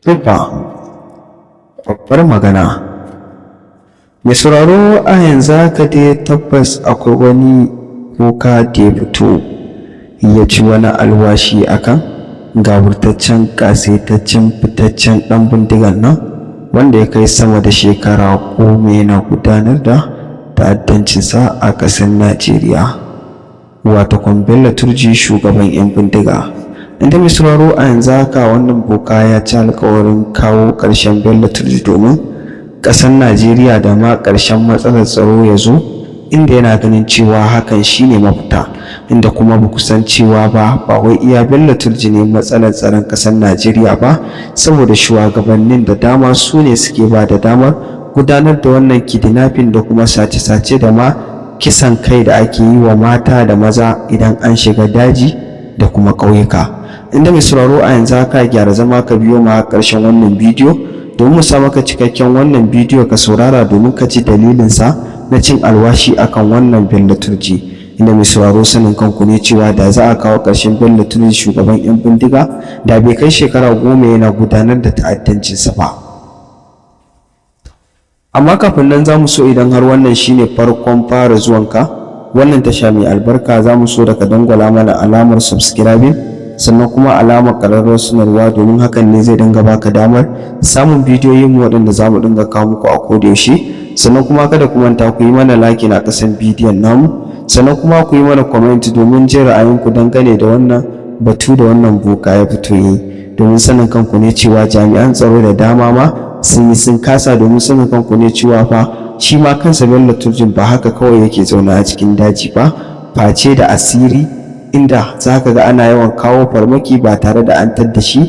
Tuffa, babbar magana. Mai sauraro a yanzu haka dai tabbas akwai wani boka da ya fito ya ci wani alwashi akan gawurtaccen ƙasaitaccen fitaccen ɗan bindigan nan wanda ya kai sama da shekara 10 yana gudanar da ta'addancinsa a ƙasar Najeriya. Wato Bello Turji, shugaban 'yan bindiga. Inda mai sauraro a yanzu haka wannan boka ya ci alkawarin kawo ƙarshen Bello Turji domin ƙasar Najeriya da ma ƙarshen matsalar tsaro ya zo, inda yana ganin cewa hakan shine mafita, inda kuma ba san cewa ba wai iya Bello Turji ne matsalar tsaron ƙasar Najeriya ba, saboda shugabannin da dama su ne suke ba da damar gudanar da wannan kidnapping da kuma sace-sace da ma kisan kai da ake yi wa mata da maza idan an shiga daji da kuma ƙauyuka. Inda mai sauraro a yanzu haka gyara zama ka biyo ma ƙarshen wannan bidiyo domin mu sa maka cikakken wannan bidiyo ka saurara domin ka ji dalilinsa na cin alwashi akan wannan Bello Turji. Inda mai sauraro sanin kanku ne cewa da za a kawo ƙarshen Bello Turji, shugaban 'yan bindiga, da bai kai shekara 10 yana gudanar da ta'addancinsa ba. Amma kafin nan za mu so, idan har wannan shine farkon fara zuwanka wannan tasha mai albarka, za mu so da ka dangwala mana alamar subscribing sannan kuma alamar ƙararrawar sanarwa, domin hakan ne zai dinga baka damar samun bidiyoyin mu waɗanda za mu dinga kawo muku a koda yaushe. Sannan kuma kada ku manta ku yi mana like a ƙasan bidiyon namu, sannan kuma ku yi mana comment domin jin ra'ayinku dangane da wannan batu da wannan boka ya fito yi, domin sanin kanku ne cewa jami'an tsaro da dama ma sun kasa, domin sanin kanku ne cewa fa shi ma kansa Bello Turjin ba haka kawai yake zaune a cikin daji ba, face da asiri, inda za ka ga ana yawan kawo farmaki ba tare da an tadda shi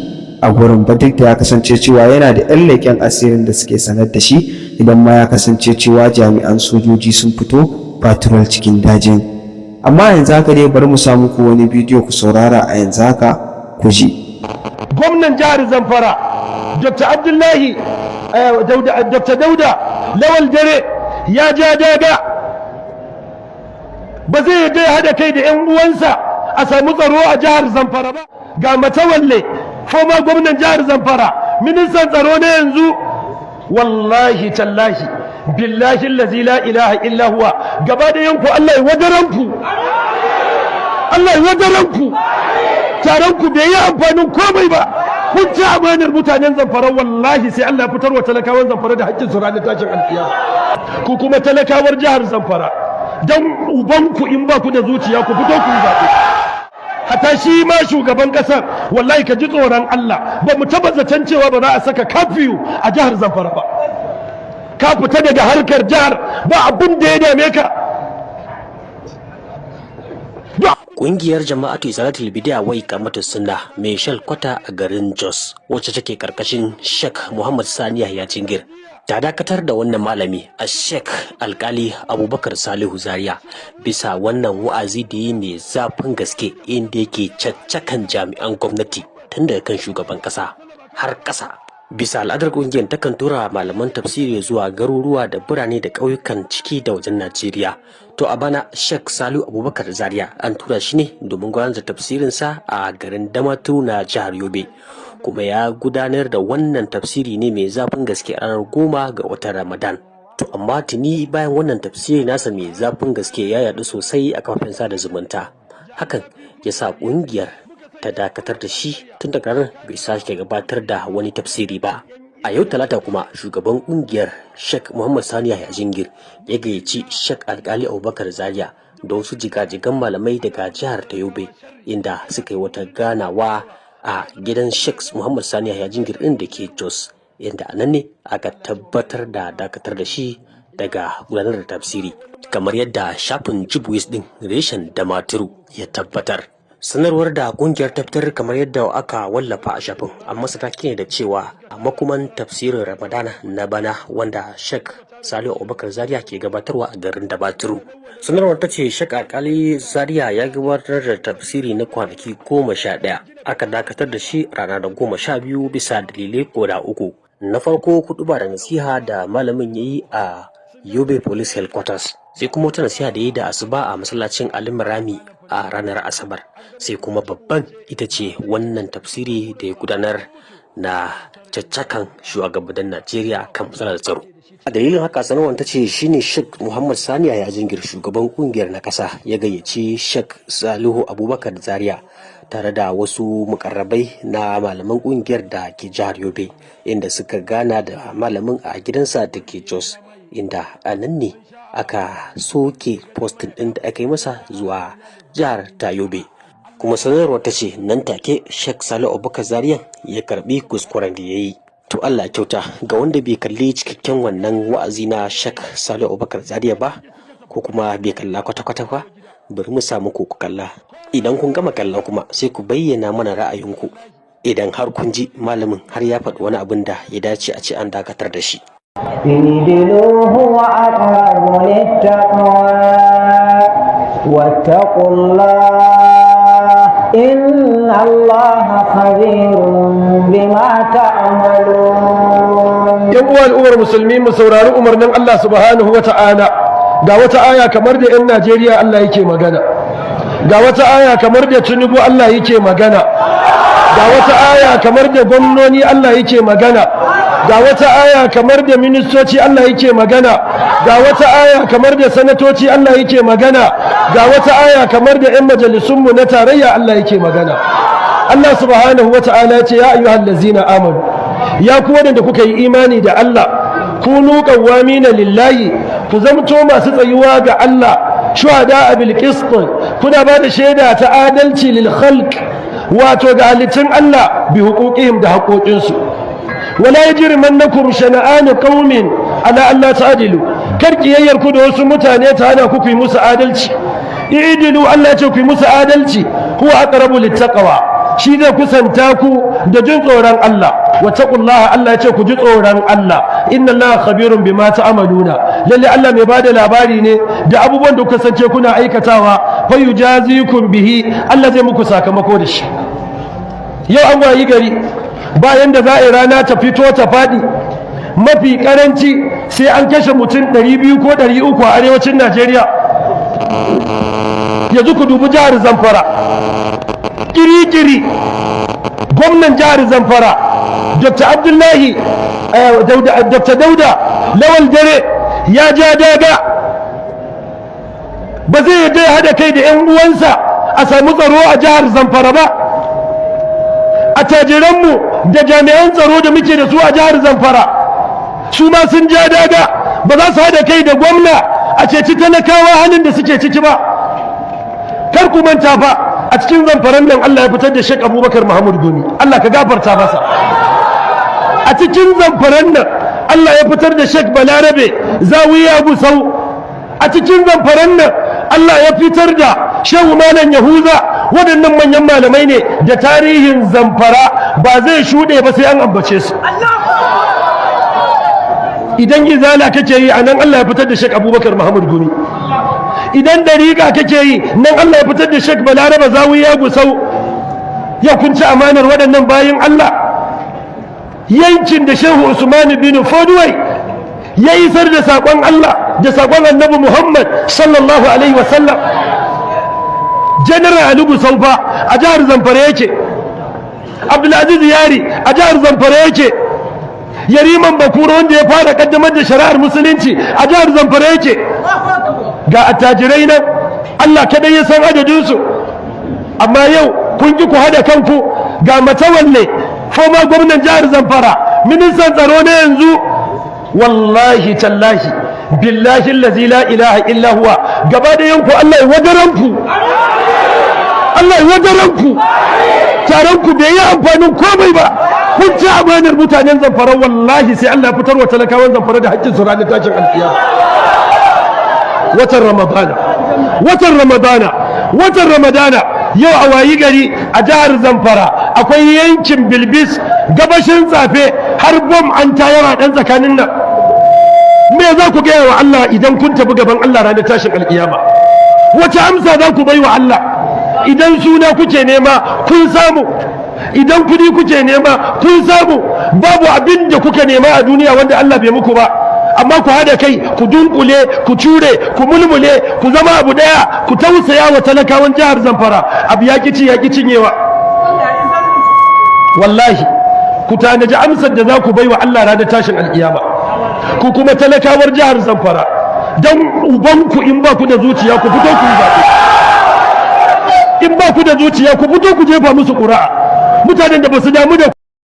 a gurin ba, duk da ya kasance cewa yana da 'yan leƙen asirin da suke sanar da shi idan ma ya kasance cewa jami'an sojoji sun fito patrol cikin dajin. Amma yanzu haka dai bari mu samu ku wani bidiyo ku saurara a yanzu haka ku ji. Gwamnan jihar Zamfara Dr. Abdullahi Dr. Dauda Lawal Dare ya ja daga, ba zai yarda ya haɗa kai da 'yan uwansa a samu tsaro a jihar Zamfara ba. Ga Matawalle, former gwamnan jihar Zamfara, ministan tsaro na yanzu, wallahi tallahi billahi allazi la ilaha illa huwa, gaba da yanku Allah ya wadaranku, Allah ya wadaranku, taron ku bai yi amfanin komai ba, kun ci amanar mutanen Zamfara, wallahi sai Allah ya fitar wa talakawan Zamfara da haƙƙin su ranar tashin alƙiyama. Ku kuma talakawar jihar Zamfara, dan ubanku in ba ku da zuciya ku fito ku zaɓe. Hata shi ma shugaban ƙasar, wallahi ka ji tsoron Allah, ba mu taɓa zaton cewa ba za a saka kafiyu a jihar Zamfara ba. Ka fita daga harkar jihar, ba abin da ya dame ka. Ƙungiyar Jama'atu Izalatul Bid'a wai Iqamatus Sunnah mai shalkwata a garin Jos, wacce take karkashin Sheikh Muhammad Sani Yahya Jingir, ta dakatar da wannan malami a Sheikh Alkali Abubakar Salihu Zaria bisa wannan wa'azi da yi mai zafin gaske, inda yake caccakan jami'an gwamnati tun daga kan shugaban ƙasa har ƙasa. Bisa al'adar ƙungiyar takan tura malaman tafsiri zuwa garuruwa da birane da ƙauyukan ciki da wajen Najeriya. To a bana Sheikh Salihu Abubakar Zaria an tura shi ne domin gudanar da tafsirinsa a garin Damaturu na jihar Yobe, kuma ya gudanar da wannan tafsiri ne mai zafin gaske a ranar 10 ga watan Ramadan. To amma tuni bayan wannan tafsiri nasa mai zafin gaske ya yaɗu sosai a kafafen sada zumunta, hakan ya sa ƙungiyar ta dakatar da shi tun daga ranar bai sake gabatar da wani tafsiri ba. A yau Talata kuma shugaban kungiyar Sheikh Muhammad Sani Yahya Jingir ya gayyaci Sheikh Alkali Abubakar Zaria da wasu jigajigan malamai daga jihar ta Yobe, inda suka yi wata ganawa a gidan Sheikh Muhammad Sani Yahya Jingir din da ke Jos, inda anan ne aka tabbatar da dakatar da shi daga gudanar da tafsiri, kamar yadda shafin Jibwis din reshen Damaturu ya tabbatar. Sanarwar da kungiyar ta fitar, kamar yadda aka wallafa a shafin, amma take ne da cewa a makuman tafsirin Ramadana na bana wanda Sheikh Salihu Abubakar Zaria ke gabatarwa a garin Damaturu. Sanarwar ta ce Sheikh Alkali Zaria ya gabatar da tafsiri na kwanaki 11, aka dakatar da shi rana da 12 bisa dalilai guda uku. Na farko, kutuba da nasiha da malamin yayi a Yobe Police Headquarters, sai kuma wata nasiha da yi da asuba a masallacin Alimirami a ranar Asabar, sai kuma babban ita ce wannan tafsiri da ya gudanar na caccakan shugabannin Najeriya kan matsalar tsaro. A dalilin haka sanarwar ta ce shine Sheikh Muhammad Sani ya jingir shugaban kungiyar na kasa ya gayyaci Sheikh Salihu Abubakar Zaria tare da wasu mukarrabai na malaman kungiyar da ke jihar Yobe, inda suka gana da malamin a gidansa da ke Jos, inda a nan ne aka soke postin ɗin da aka yi masa zuwa jihar ta Yobe. Kuma sanarwar ta ce nan take Sheikh Salihu Abubakar Zaria ya karbi kuskuren da ya yi. To Allah kyauta ga wanda bai kalli cikakken wannan wa'azi na Sheikh Salihu Abubakar Zaria ba, ko kuma bai kalla kwata-kwata ba, bari mu samu ku kalla. Idan kun gama kalla kuma sai ku bayyana mana ra'ayinku idan har kun ji malamin har ya faɗi wani abin da ya dace a ce an dakatar da shi. اهدلوه وأقرب للتقوى واتقوا الله إن الله خبير بما تعملون. يقوى الأمر المسلمين مسوران أمرنا الله سبحانه وتعالى ga wata aya kamar da 'yan Najeriya Allah yake magana, ga wata aya kamar da Tinubu Allah yake magana, ga wata aya kamar da gwamnoni Allah yake magana, ga wata aya kamar da ministoci Allah yake magana, ga wata aya kamar da sanatoci Allah yake magana, ga wata aya kamar da 'yan majalisunmu na tarayya Allah yake magana. Allah subhanahu wa ta'ala ce ya ayyuhal ladzina amanu, ya ku wadanda kuka yi imani da Allah, kunu qawwamina lillahi, ku zamto masu tsayuwa ga Allah, shuhada bil qist, kuna ba da shaida ta adalci lil khalq, wato ga halittun Allah bi huquqihim da haƙoƙinsu. wala yajrimannakum shana'anu qaumin ala alla ta'dilu, kar kiyayyar ku da wasu mutane ta hana ku yi musu adalci. Idilu, Allah ya ce ku yi musu adalci, huwa aqrabu littaqwa, shi zai kusanta ku da jin tsoron Allah. Wattaqullaha, Allah ya ce ku ji tsoron Allah. Inna Allaha khabirun bima ta'maluna, lalle Allah mai bada labari ne da abubuwan da kuka sance kuna aikatawa, fa yujazikum bihi, Allah zai muku sakamako da shi. Yau an wayi gari bayan da za a yi rana ta fito ta faɗi, mafi karanci sai an kashe mutum 200 ko 300 a arewacin Najeriya. Yanzu ku dubi jihar Zamfara, kiri-kiri gwamnan jihar Zamfara Dr. Abdullahi Dr. Dauda Lawal Dare ya ja daga, ba zai yadda ya haɗa kai da 'yan uwansa a samu tsaro a jihar Zamfara ba. Attajiranmu da jami'an tsaro da muke da su a jihar Zamfara su ma sun ja daga, ba za su haɗa kai da gwamna a ceci talakawa halin da suke ciki ba. Kar ku manta fa a cikin Zamfaran nan Allah ya fitar da Sheikh Abubakar Muhammad Gumi, Allah ka gafarta masa. A cikin Zamfaran nan Allah ya fitar da Sheikh Balarabe Zawiya Gusau. A cikin Zamfaran nan Allah ya fitar da Shehu Malam Yahuza. Waɗannan manyan malamai ne da tarihin Zamfara ba zai shuɗe ba sai an ambace su. Idan izala kake yi a nan Allah ya fitar da Sheikh Abubakar Muhammad Gumi. Idan dariƙa kake yi nan Allah ya fitar da Sheikh Balaraba Zawiya Gusau. Ya kunci amanar waɗannan bayin Allah. Yankin da Shehu Usman bin Fodway ya isar da saƙon Allah da saƙon Annabi Muhammad sallallahu alaihi wasallam. General Ali Gusau fa a jihar Zamfara yake. Abdulaziz Yari a jihar Zamfara yake. Yariman Bakura wanda ya fara kaddamar da shari'ar musulunci a jihar Zamfara yake. Ga attajirai nan Allah kadai ya san adadinsu, amma yau kun ki ku hada kanku. Ga Matawalle, former gwamnan jihar Zamfara, ministan tsaro na yanzu, wallahi tallahi billahi allazi la ilaha illa huwa, gaba da yanku Allah ya wadaranku, Allah ya wadaranku. Taron ku bai yi amfanin komai ba, kun ci amanar mutanen Zamfara. Wallahi sai Allah ya fitar wa talakawan Zamfara da haƙƙin su ranar tashin alƙiyama. Watan Ramadana yau a wayi gari a jihar Zamfara akwai yankin Bilbis, gabashin Tsafe, har bom an tayar a ɗan tsakanin nan. Me za ku gaya wa Allah idan kun tafi gaban Allah ranar tashin alƙiyama? Wace amsa za ku bai wa Allah? Idan suna kuke nema kun samu, idan kudi kuke nema kun samu, babu abin da kuka nema a duniya wanda Allah bai muku ba. Amma ku hada kai, ku dunkule, ku cure, ku mulmule, ku zama abu daya, ku tausaya wa talakawan jihar Zamfara. Abu ya kici ya cinyewa. Wallahi ku tanaji amsar da za ku bai wa Allah ranar tashin alkiyama. Ku kuma talakawar jihar Zamfara, dan ubanku in ba ku da zuciya ku fito ku zaɓe, in ba ku da zuciya ku fito ku jefa musu ƙuri'a. Mutanen da ba su damu da